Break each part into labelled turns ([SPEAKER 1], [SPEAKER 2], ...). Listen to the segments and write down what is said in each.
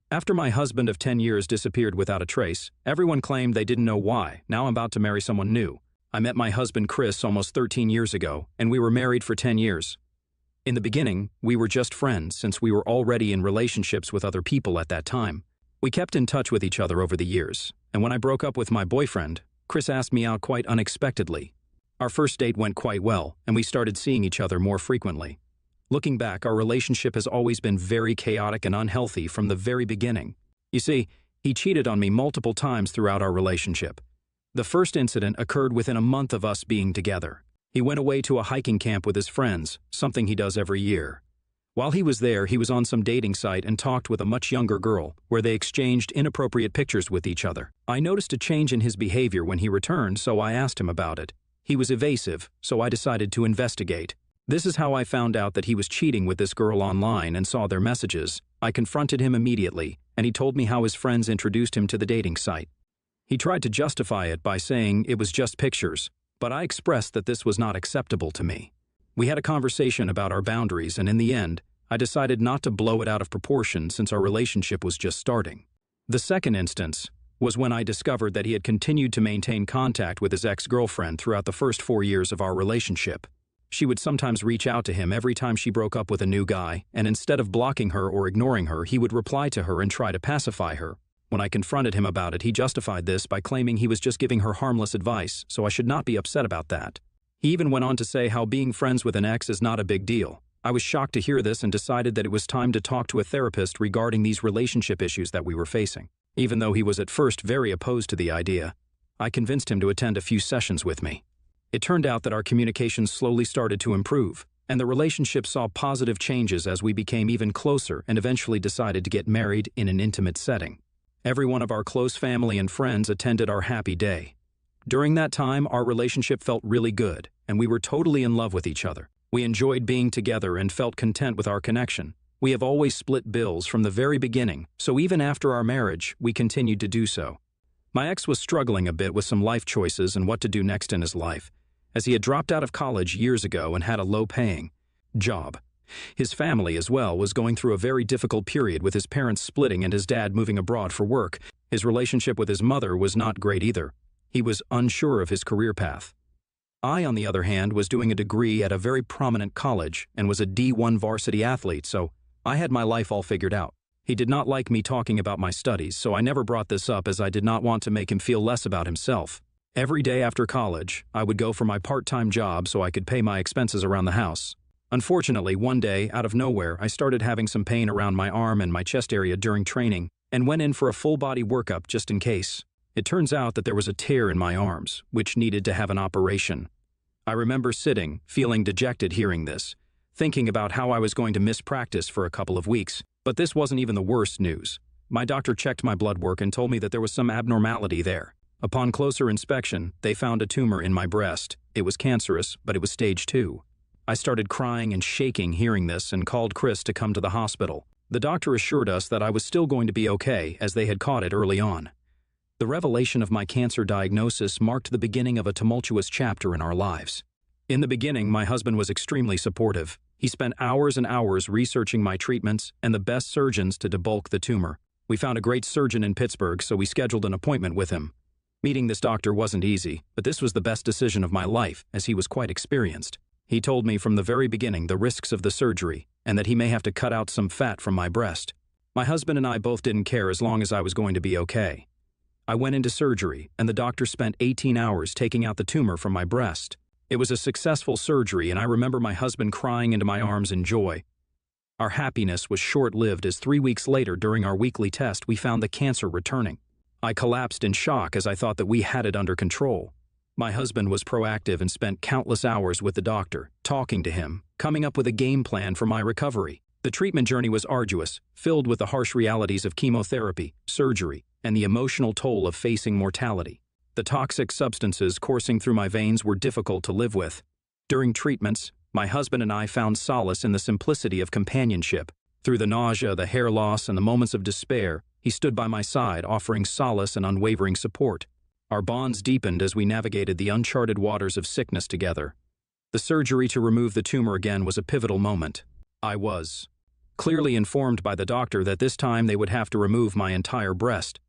[SPEAKER 1] After my husband of 10 years disappeared without a trace, everyone claimed they didn't know why. Now I'm about to marry someone new. I met my husband Chris almost 13 years ago, and we were married for 10 years. In the beginning, we were just friends since we were already in relationships with other people at that time. We kept in touch with each other over the years, and when I broke up with my boyfriend, Chris asked me out quite unexpectedly. Our first date went quite well, and we started seeing each other more frequently. Looking back, our relationship has always been very chaotic and unhealthy from the very beginning. You see, he cheated on me multiple times throughout our relationship. The first incident occurred within a month of us being together. He went away to a hiking camp with his friends, something he does every year. While he was there, he was on some dating site and talked with a much younger girl, where they exchanged inappropriate pictures with each other. I noticed a change in his behavior when he returned, so I asked him about it. He was evasive, so I decided to investigate. This is how I found out that he was cheating with this girl online and saw their messages. I confronted him immediately, and he told me how his friends introduced him to the dating site. He tried to justify it by saying it was just pictures, but I expressed that this was not acceptable to me. We had a conversation about our boundaries, and in the end, I decided not to blow it out of proportion since our relationship was just starting. The second instance was when I discovered that he had continued to maintain contact with his ex-girlfriend throughout the first 4 years of our relationship. She would sometimes reach out to him every time she broke up with a new guy, and instead of blocking her or ignoring her, he would reply to her and try to pacify her. When I confronted him about it, he justified this by claiming he was just giving her harmless advice, so I should not be upset about that. He even went on to say how being friends with an ex is not a big deal. I was shocked to hear this and decided that it was time to talk to a therapist regarding these relationship issues that we were facing. Even though he was at first very opposed to the idea, I convinced him to attend a few sessions with me. It turned out that our communication slowly started to improve, and the relationship saw positive changes as we became even closer and eventually decided to get married in an intimate setting. Every one of our close family and friends attended our happy day. During that time, our relationship felt really good, and we were totally in love with each other. We enjoyed being together and felt content with our connection. We have always split bills from the very beginning, so even after our marriage, we continued to do so. My ex was struggling a bit with some life choices and what to do next in his life, as he had dropped out of college years ago and had a low-paying job. His family, as well, was going through a very difficult period with his parents splitting and his dad moving abroad for work. His relationship with his mother was not great either. He was unsure of his career path. I, on the other hand, was doing a degree at a very prominent college and was a D1 varsity athlete, so I had my life all figured out. He did not like me talking about my studies, so I never brought this up as I did not want to make him feel less about himself. Every day after college, I would go for my part-time job so I could pay my expenses around the house. Unfortunately, one day, out of nowhere, I started having some pain around my arm and my chest area during training and went in for a full-body workup just in case. It turns out that there was a tear in my arms, which needed to have an operation. I remember sitting, feeling dejected hearing this, thinking about how I was going to miss practice for a couple of weeks. But this wasn't even the worst news. My doctor checked my blood work and told me that there was some abnormality there. Upon closer inspection, they found a tumor in my breast. It was cancerous, but it was stage 2. I started crying and shaking hearing this and called Chris to come to the hospital. The doctor assured us that I was still going to be okay as they had caught it early on. The revelation of my cancer diagnosis marked the beginning of a tumultuous chapter in our lives. In the beginning, my husband was extremely supportive. He spent hours and hours researching my treatments and the best surgeons to debulk the tumor. We found a great surgeon in Pittsburgh, so we scheduled an appointment with him. Meeting this doctor wasn't easy, but this was the best decision of my life, as he was quite experienced. He told me from the very beginning the risks of the surgery, and that he may have to cut out some fat from my breast. My husband and I both didn't care as long as I was going to be okay. I went into surgery, and the doctor spent 18 hours taking out the tumor from my breast. It was a successful surgery, and I remember my husband crying into my arms in joy. Our happiness was short-lived as 3 weeks later during our weekly test we found the cancer returning. I collapsed in shock as I thought that we had it under control. My husband was proactive and spent countless hours with the doctor, talking to him, coming up with a game plan for my recovery. The treatment journey was arduous, filled with the harsh realities of chemotherapy, surgery, and the emotional toll of facing mortality. The toxic substances coursing through my veins were difficult to live with. During treatments, my husband and I found solace in the simplicity of companionship. Through the nausea, the hair loss, and the moments of despair, he stood by my side, offering solace and unwavering support. Our bonds deepened as we navigated the uncharted waters of sickness together. The surgery to remove the tumor again was a pivotal moment. I was clearly informed by the doctor that this time they would have to remove my entire breast.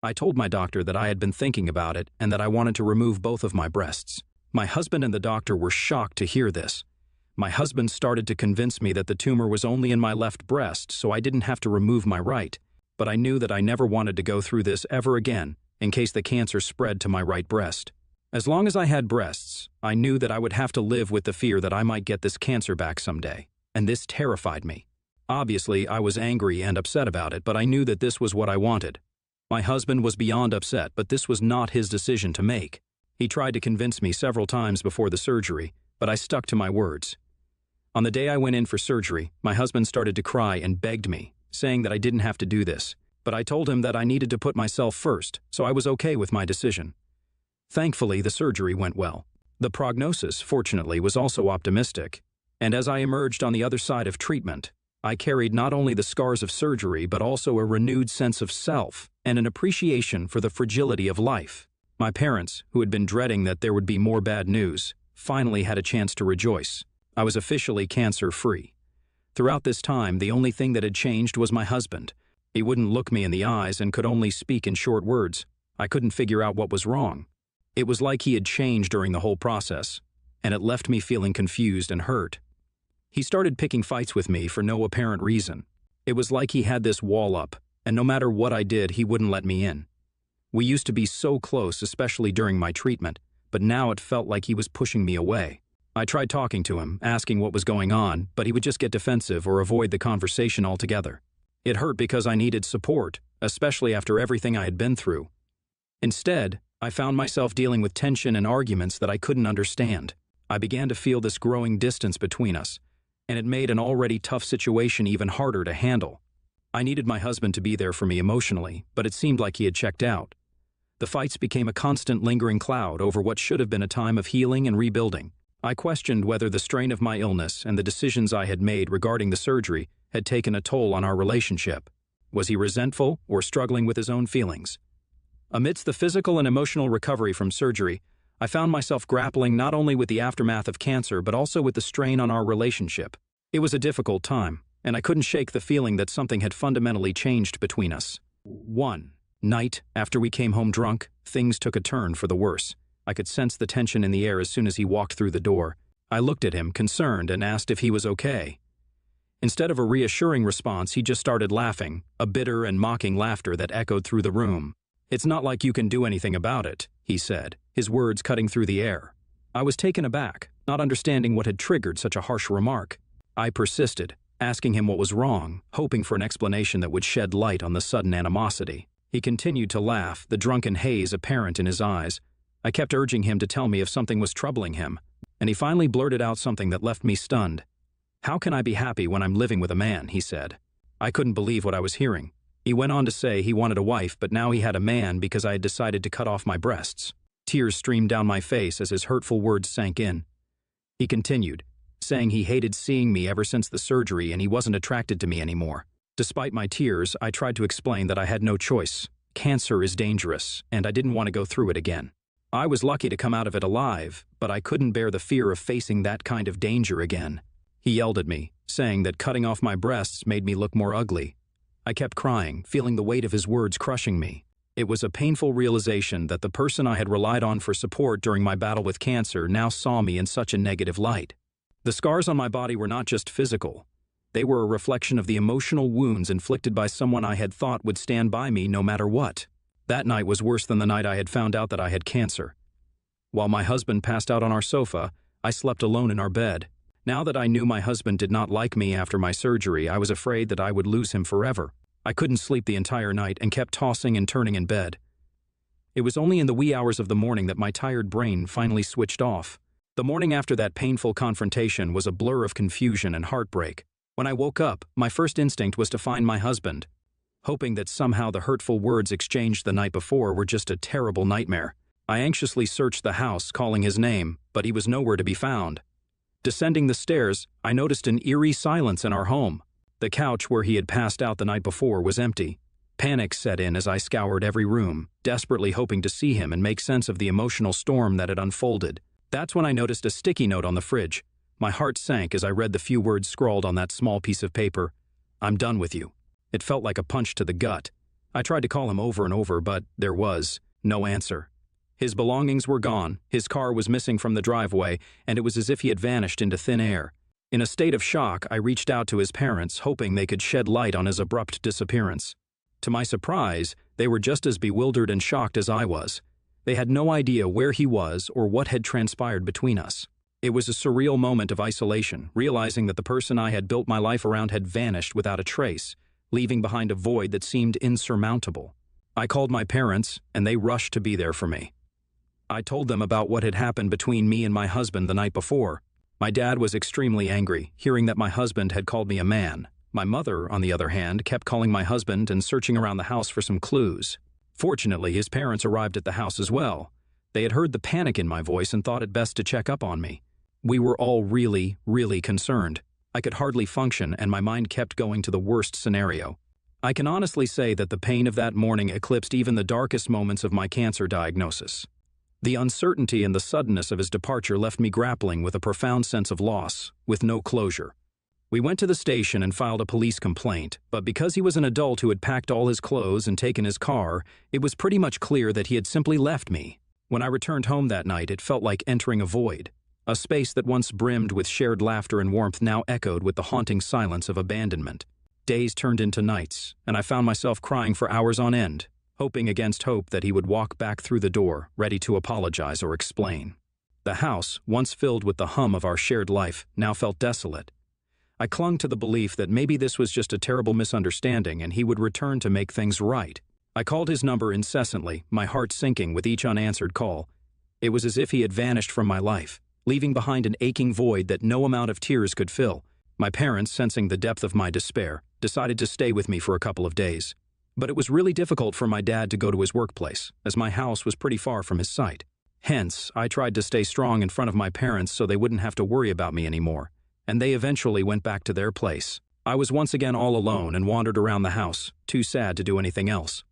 [SPEAKER 1] I told my doctor that I had been thinking about it and that I wanted to remove both of my breasts. My husband and the doctor were shocked to hear this. My husband started to convince me that the tumor was only in my left breast, so I didn't have to remove my right. But I knew that I never wanted to go through this ever again, in case the cancer spread to my right breast. As long as I had breasts, I knew that I would have to live with the fear that I might get this cancer back someday, and this terrified me. Obviously, I was angry and upset about it, but I knew that this was what I wanted. My husband was beyond upset, but this was not his decision to make. He tried to convince me several times before the surgery, but I stuck to my words. On the day I went in for surgery, my husband started to cry and begged me, saying that I didn't have to do this, but I told him that I needed to put myself first, so I was okay with my decision. Thankfully, the surgery went well. The prognosis, fortunately, was also optimistic, and as I emerged on the other side of treatment, I carried not only the scars of surgery but also a renewed sense of self and an appreciation for the fragility of life. My parents, who had been dreading that there would be more bad news, finally had a chance to rejoice. I was officially cancer-free. Throughout this time, the only thing that had changed was my husband. He wouldn't look me in the eyes and could only speak in short words. I couldn't figure out what was wrong. It was like he had changed during the whole process, and it left me feeling confused and hurt. He started picking fights with me for no apparent reason. It was like he had this wall up, and no matter what I did, he wouldn't let me in. We used to be so close, especially during my treatment, but now it felt like he was pushing me away. I tried talking to him, asking what was going on, but he would just get defensive or avoid the conversation altogether. It hurt because I needed support, especially after everything I had been through. Instead, I found myself dealing with tension and arguments that I couldn't understand. I began to feel this growing distance between us, and it made an already tough situation even harder to handle. I needed my husband to be there for me emotionally, but it seemed like he had checked out. The fights became a constant lingering cloud over what should have been a time of healing and rebuilding. I questioned whether the strain of my illness and the decisions I had made regarding the surgery had taken a toll on our relationship. Was he resentful or struggling with his own feelings? Amidst the physical and emotional recovery from surgery, I found myself grappling not only with the aftermath of cancer but also with the strain on our relationship. It was a difficult time, and I couldn't shake the feeling that something had fundamentally changed between us. One night, after we came home drunk, things took a turn for the worse. I could sense the tension in the air as soon as he walked through the door. I looked at him, concerned, and asked if he was okay. Instead of a reassuring response, he just started laughing, a bitter and mocking laughter that echoed through the room. "It's not like you can do anything about it," he said, his words cutting through the air. I was taken aback, not understanding what had triggered such a harsh remark. I persisted, asking him what was wrong, hoping for an explanation that would shed light on the sudden animosity. He continued to laugh, the drunken haze apparent in his eyes. I kept urging him to tell me if something was troubling him, and he finally blurted out something that left me stunned. "How can I be happy when I'm living with a man?" he said. I couldn't believe what I was hearing. He went on to say he wanted a wife, but now he had a man because I had decided to cut off my breasts. Tears streamed down my face as his hurtful words sank in. He continued, saying he hated seeing me ever since the surgery and he wasn't attracted to me anymore. Despite my tears, I tried to explain that I had no choice. Cancer is dangerous, and I didn't want to go through it again. I was lucky to come out of it alive, but I couldn't bear the fear of facing that kind of danger again. He yelled at me, saying that cutting off my breasts made me look more ugly. I kept crying, feeling the weight of his words crushing me. It was a painful realization that the person I had relied on for support during my battle with cancer now saw me in such a negative light. The scars on my body were not just physical. They were a reflection of the emotional wounds inflicted by someone I had thought would stand by me no matter what. That night was worse than the night I had found out that I had cancer. While my husband passed out on our sofa, I slept alone in our bed. Now that I knew my husband did not like me after my surgery, I was afraid that I would lose him forever. I couldn't sleep the entire night and kept tossing and turning in bed. It was only in the wee hours of the morning that my tired brain finally switched off. The morning after that painful confrontation was a blur of confusion and heartbreak. When I woke up, my first instinct was to find my husband, hoping that somehow the hurtful words exchanged the night before were just a terrible nightmare. I anxiously searched the house, calling his name, but he was nowhere to be found. Descending the stairs, I noticed an eerie silence in our home. The couch where he had passed out the night before was empty. Panic set in as I scoured every room, desperately hoping to see him and make sense of the emotional storm that had unfolded. That's when I noticed a sticky note on the fridge. My heart sank as I read the few words scrawled on that small piece of paper. "I'm done with you." It felt like a punch to the gut. I tried to call him over and over, but there was no answer. His belongings were gone, his car was missing from the driveway, and it was as if he had vanished into thin air. In a state of shock, I reached out to his parents, hoping they could shed light on his abrupt disappearance. To my surprise, they were just as bewildered and shocked as I was. They had no idea where he was or what had transpired between us. It was a surreal moment of isolation, realizing that the person I had built my life around had vanished without a trace, leaving behind a void that seemed insurmountable. I called my parents, and they rushed to be there for me. I told them about what had happened between me and my husband the night before. My dad was extremely angry, hearing that my husband had called me a man. My mother, on the other hand, kept calling my husband and searching around the house for some clues. Fortunately, his parents arrived at the house as well. They had heard the panic in my voice and thought it best to check up on me. We were all really, really concerned. I could hardly function, and my mind kept going to the worst scenario. I can honestly say that the pain of that morning eclipsed even the darkest moments of my cancer diagnosis. The uncertainty and the suddenness of his departure left me grappling with a profound sense of loss, with no closure. We went to the station and filed a police complaint, but because he was an adult who had packed all his clothes and taken his car, it was pretty much clear that he had simply left me. When I returned home that night, it felt like entering a void. A space that once brimmed with shared laughter and warmth now echoed with the haunting silence of abandonment. Days turned into nights, and I found myself crying for hours on end, hoping against hope that he would walk back through the door, ready to apologize or explain. The house, once filled with the hum of our shared life, now felt desolate. I clung to the belief that maybe this was just a terrible misunderstanding and he would return to make things right. I called his number incessantly, my heart sinking with each unanswered call. It was as if he had vanished from my life, leaving behind an aching void that no amount of tears could fill. My parents, sensing the depth of my despair, decided to stay with me for a couple of days. But it was really difficult for my dad to go to his workplace, as my house was pretty far from his site. Hence, I tried to stay strong in front of my parents so they wouldn't have to worry about me anymore, and they eventually went back to their place. I was once again all alone and wandered around the house, too sad to do anything else.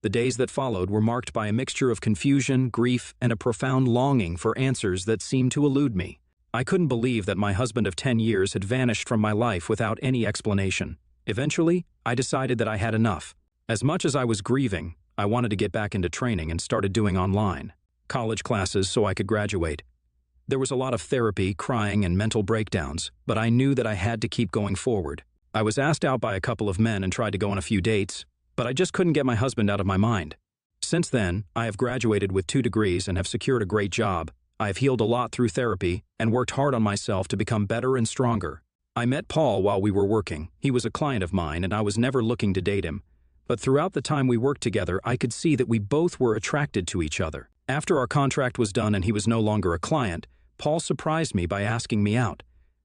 [SPEAKER 1] The days that followed were marked by a mixture of confusion, grief, and a profound longing for answers that seemed to elude me. I couldn't believe that my husband of 10 years had vanished from my life without any explanation. Eventually, I decided that I had enough. As much as I was grieving, I wanted to get back into training and started doing online college classes so I could graduate. There was a lot of therapy, crying, and mental breakdowns, but I knew that I had to keep going forward. I was asked out by a couple of men and tried to go on a few dates, but I just couldn't get my husband out of my mind. Since then, I have graduated with 2 degrees and have secured a great job. I have healed a lot through therapy and worked hard on myself to become better and stronger. I met Paul while we were working. He was a client of mine and I was never looking to date him. But throughout the time we worked together, I could see that we both were attracted to each other. After our contract was done and he was no longer a client, Paul surprised me by asking me out.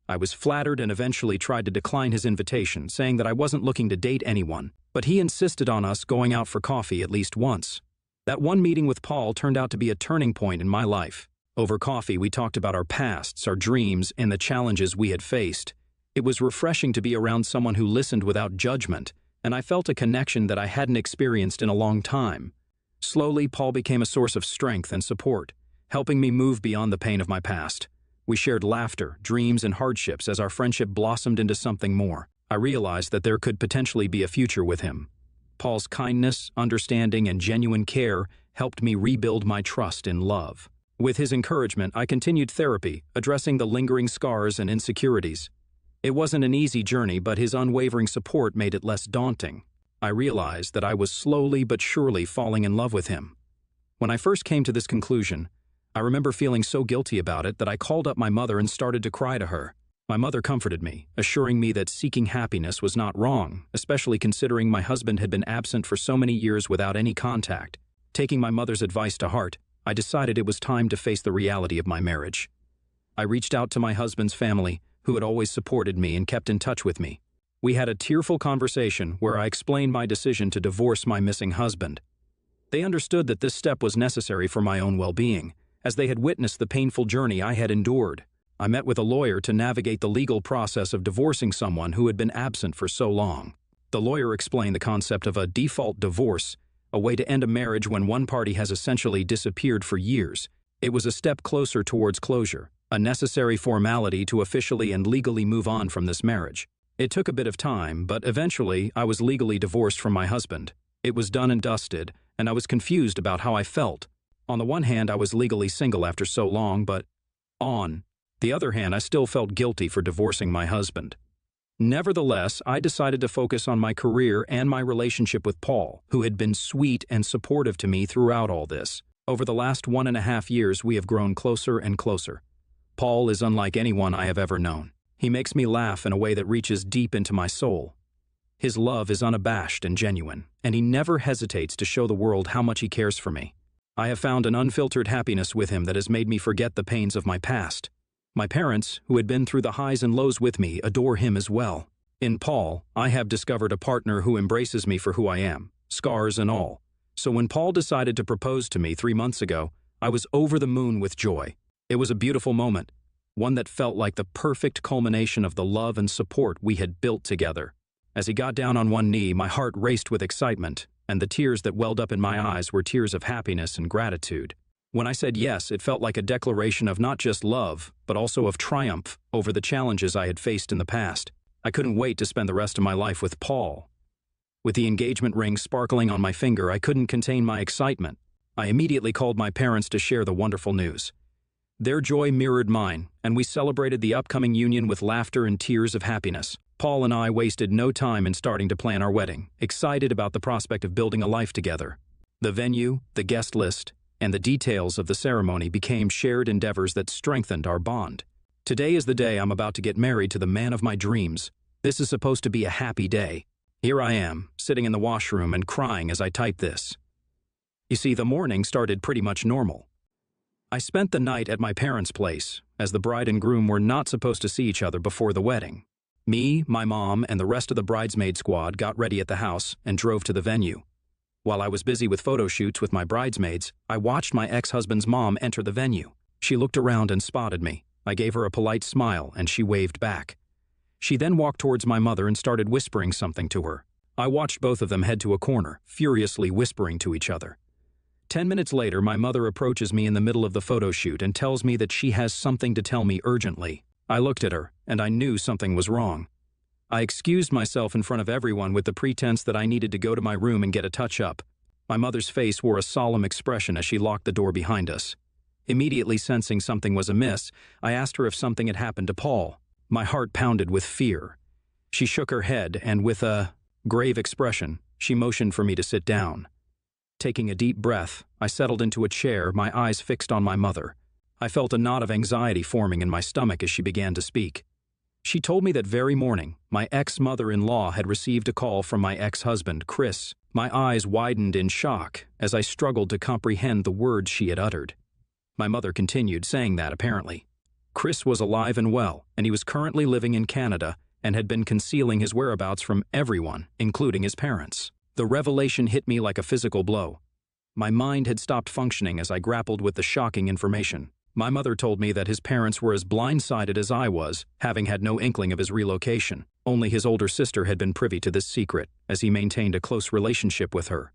[SPEAKER 1] I was flattered and eventually tried to decline his invitation, saying that I wasn't looking to date anyone, but he insisted on us going out for coffee at least once. That one meeting with Paul turned out to be a turning point in my life. Over coffee, we talked about our pasts, our dreams, and the challenges we had faced. It was refreshing to be around someone who listened without judgment, and I felt a connection that I hadn't experienced in a long time. Slowly, Paul became a source of strength and support, helping me move beyond the pain of my past. We shared laughter, dreams, and hardships as our friendship blossomed into something more. I realized that there could potentially be a future with him. Paul's kindness, understanding, and genuine care helped me rebuild my trust in love. With his encouragement, I continued therapy, addressing the lingering scars and insecurities. It wasn't an easy journey, but his unwavering support made it less daunting. I realized that I was slowly but surely falling in love with him. When I first came to this conclusion, I remember feeling so guilty about it that I called up my mother and started to cry to her. My mother comforted me, assuring me that seeking happiness was not wrong, especially considering my husband had been absent for so many years without any contact. Taking my mother's advice to heart, I decided it was time to face the reality of my marriage. I reached out to my husband's family, who had always supported me and kept in touch with me. We had a tearful conversation where I explained my decision to divorce my missing husband. They understood that this step was necessary for my own well-being, as they had witnessed the painful journey I had endured. I met with a lawyer to navigate the legal process of divorcing someone who had been absent for so long. The lawyer explained the concept of a default divorce, a way to end a marriage when one party has essentially disappeared for years. It was a step closer towards closure, a necessary formality to officially and legally move on from this marriage. It took a bit of time, but eventually I was legally divorced from my husband. It was done and dusted, and I was confused about how I felt. On the one hand, I was legally single after so long, but on the other hand, I still felt guilty for divorcing my husband. Nevertheless, I decided to focus on my career and my relationship with Paul, who had been sweet and supportive to me throughout all this. Over the last 1.5 years, we have grown closer and closer. Paul is unlike anyone I have ever known. He makes me laugh in a way that reaches deep into my soul. His love is unabashed and genuine, and he never hesitates to show the world how much he cares for me. I have found an unfiltered happiness with him that has made me forget the pains of my past. My parents, who had been through the highs and lows with me, adore him as well. In Paul, I have discovered a partner who embraces me for who I am, scars and all. So when Paul decided to propose to me 3 months ago, I was over the moon with joy. It was a beautiful moment, one that felt like the perfect culmination of the love and support we had built together. As he got down on one knee, my heart raced with excitement, and the tears that welled up in my eyes were tears of happiness and gratitude. When I said yes, it felt like a declaration of not just love, but also of triumph over the challenges I had faced in the past. I couldn't wait to spend the rest of my life with Paul. With the engagement ring sparkling on my finger, I couldn't contain my excitement. I immediately called my parents to share the wonderful news. Their joy mirrored mine, and we celebrated the upcoming union with laughter and tears of happiness. Paul and I wasted no time in starting to plan our wedding, excited about the prospect of building a life together. The venue, the guest list, and the details of the ceremony became shared endeavors that strengthened our bond. Today is the day I'm about to get married to the man of my dreams. This is supposed to be a happy day. Here I am, sitting in the washroom and crying as I type this. You see, the morning started pretty much normal. I spent the night at my parents' place, as the bride and groom were not supposed to see each other before the wedding. Me, my mom, and the rest of the bridesmaid squad got ready at the house and drove to the venue. While I was busy with photo shoots with my bridesmaids, I watched my ex-husband's mom enter the venue. She looked around and spotted me. I gave her a polite smile, and she waved back. She then walked towards my mother and started whispering something to her. I watched both of them head to a corner, furiously whispering to each other. 10 minutes later, my mother approaches me in the middle of the photo shoot and tells me that she has something to tell me urgently. I looked at her, and I knew something was wrong. I excused myself in front of everyone with the pretense that I needed to go to my room and get a touch-up. My mother's face wore a solemn expression as she locked the door behind us. Immediately sensing something was amiss, I asked her if something had happened to Paul. My heart pounded with fear. She shook her head, and with a grave expression, she motioned for me to sit down. Taking a deep breath, I settled into a chair, my eyes fixed on my mother. I felt a knot of anxiety forming in my stomach as she began to speak. She told me that very morning, my ex-mother-in-law had received a call from my ex-husband, Chris. My eyes widened in shock as I struggled to comprehend the words she had uttered. My mother continued, saying that, apparently, Chris was alive and well, and he was currently living in Canada and had been concealing his whereabouts from everyone, including his parents. The revelation hit me like a physical blow. My mind had stopped functioning as I grappled with the shocking information. My mother told me that his parents were as blindsided as I was, having had no inkling of his relocation. Only his older sister had been privy to this secret, as he maintained a close relationship with her.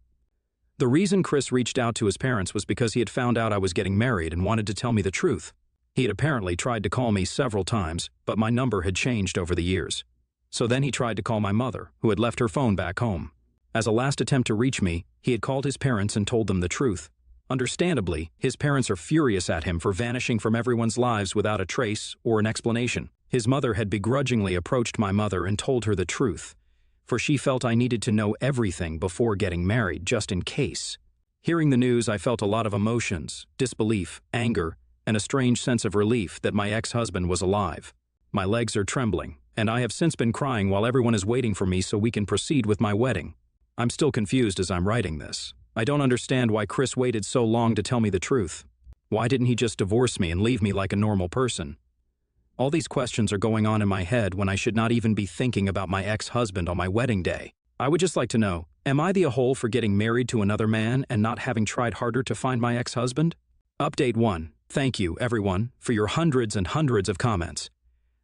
[SPEAKER 1] The reason Chris reached out to his parents was because he had found out I was getting married and wanted to tell me the truth. He had apparently tried to call me several times, but my number had changed over the years. So then he tried to call my mother, who had left her phone back home. As a last attempt to reach me, he had called his parents and told them the truth. Understandably, his parents are furious at him for vanishing from everyone's lives without a trace or an explanation. His mother had begrudgingly approached my mother and told her the truth, for she felt I needed to know everything before getting married, just in case. Hearing the news, I felt a lot of emotions, disbelief, anger, and a strange sense of relief that my ex-husband was alive. My legs are trembling, and I have since been crying while everyone is waiting for me so we can proceed with my wedding. I'm still confused as I'm writing this. I don't understand why Chris waited so long to tell me the truth. Why didn't he just divorce me and leave me like a normal person? All these questions are going on in my head when I should not even be thinking about my ex-husband on my wedding day. I would just like to know, am I the a-hole for getting married to another man and not having tried harder to find my ex-husband? Update 1. Thank you, everyone, for your hundreds and hundreds of comments.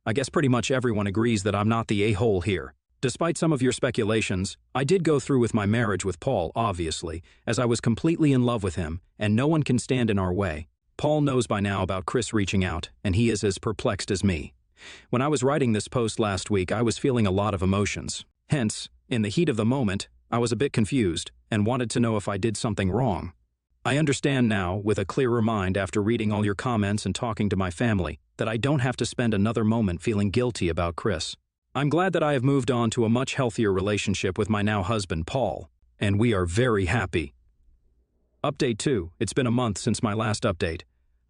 [SPEAKER 1] I guess pretty much everyone agrees that I'm not the a-hole here. Despite some of your speculations, I did go through with my marriage with Paul, obviously, as I was completely in love with him, and no one can stand in our way. Paul knows by now about Chris reaching out, and he is as perplexed as me. When I was writing this post last week, I was feeling a lot of emotions. Hence, in the heat of the moment, I was a bit confused and wanted to know if I did something wrong. I understand now, with a clearer mind after reading all your comments and talking to my family, that I don't have to spend another moment feeling guilty about Chris. I'm glad that I have moved on to a much healthier relationship with my now husband, Paul, and we are very happy. Update 2. It's been a month since my last update.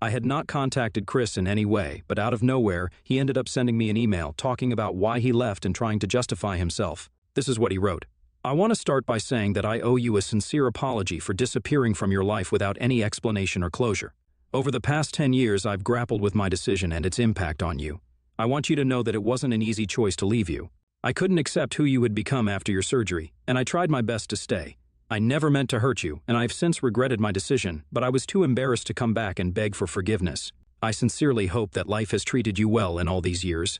[SPEAKER 1] I had not contacted Chris in any way, but out of nowhere, he ended up sending me an email talking about why he left and trying to justify himself. This is what he wrote. I want to start by saying that I owe you a sincere apology for disappearing from your life without any explanation or closure. Over the past 10 years, I've grappled with my decision and its impact on you. I want you to know that it wasn't an easy choice to leave you. I couldn't accept who you had become after your surgery, and I tried my best to stay. I never meant to hurt you, and I've since regretted my decision, but I was too embarrassed to come back and beg for forgiveness. I sincerely hope that life has treated you well in all these years.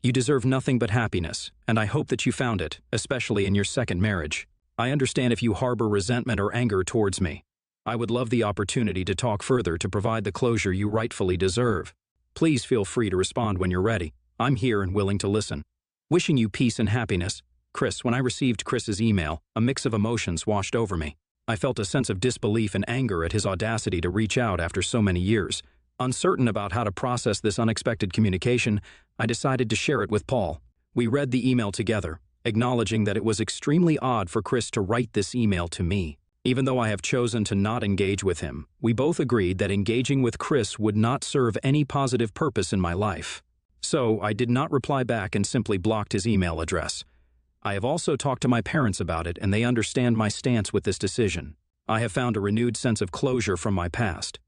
[SPEAKER 1] You deserve nothing but happiness, and I hope that you found it, especially in your second marriage. I understand if you harbor resentment or anger towards me. I would love the opportunity to talk further to provide the closure you rightfully deserve. Please feel free to respond when you're ready. I'm here and willing to listen. Wishing you peace and happiness. Chris. When I received Chris's email, a mix of emotions washed over me. I felt a sense of disbelief and anger at his audacity to reach out after so many years. Uncertain about how to process this unexpected communication, I decided to share it with Paul. We read the email together, acknowledging that it was extremely odd for Chris to write this email to me. Even though I have chosen to not engage with him, we both agreed that engaging with Chris would not serve any positive purpose in my life. So I did not reply back and simply blocked his email address. I have also talked to my parents about it, and they understand my stance with this decision. I have found a renewed sense of closure from my past.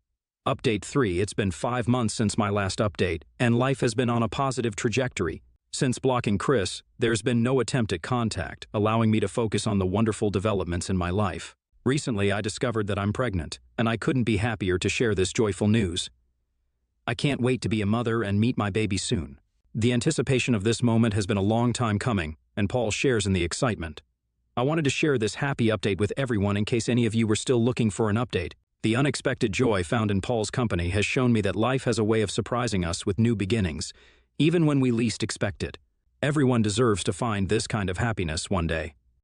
[SPEAKER 1] Update 3. It's been 5 months since my last update, and life has been on a positive trajectory. Since blocking Chris, there's been no attempt at contact, allowing me to focus on the wonderful developments in my life. Recently, I discovered that I'm pregnant, and I couldn't be happier to share this joyful news. I can't wait to be a mother and meet my baby soon. The anticipation of this moment has been a long time coming, and Paul shares in the excitement. I wanted to share this happy update with everyone in case any of you were still looking for an update. The unexpected joy found in Paul's company has shown me that life has a way of surprising us with new beginnings, even when we least expect it. Everyone deserves to find this kind of happiness one day.